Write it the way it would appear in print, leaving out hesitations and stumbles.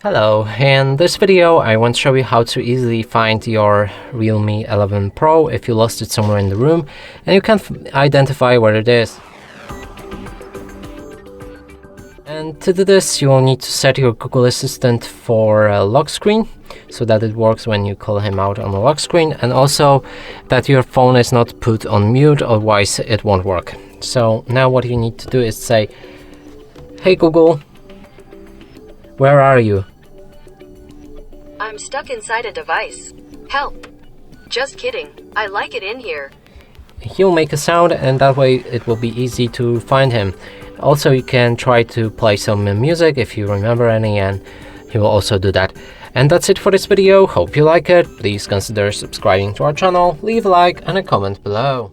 Hello, in this video I want to show you how to easily find your Realme 11 Pro if you lost it somewhere in the room and you can't identify where it is. And to do this you will need to set your Google Assistant for a lock screen so that it works when you call him out on the lock screen, and also that your phone is not put on mute, otherwise it won't work. So now what you need to do is say, "Hey Google, where are you?" I'm stuck inside a device. Help. Just kidding. I like it in here. He'll make a sound and that way it will be easy to find him. Also, you can try to play some music if you remember any, and he will also do that. And that's it for this video. Hope you like it. Please consider subscribing to our channel, leave a like and a comment below.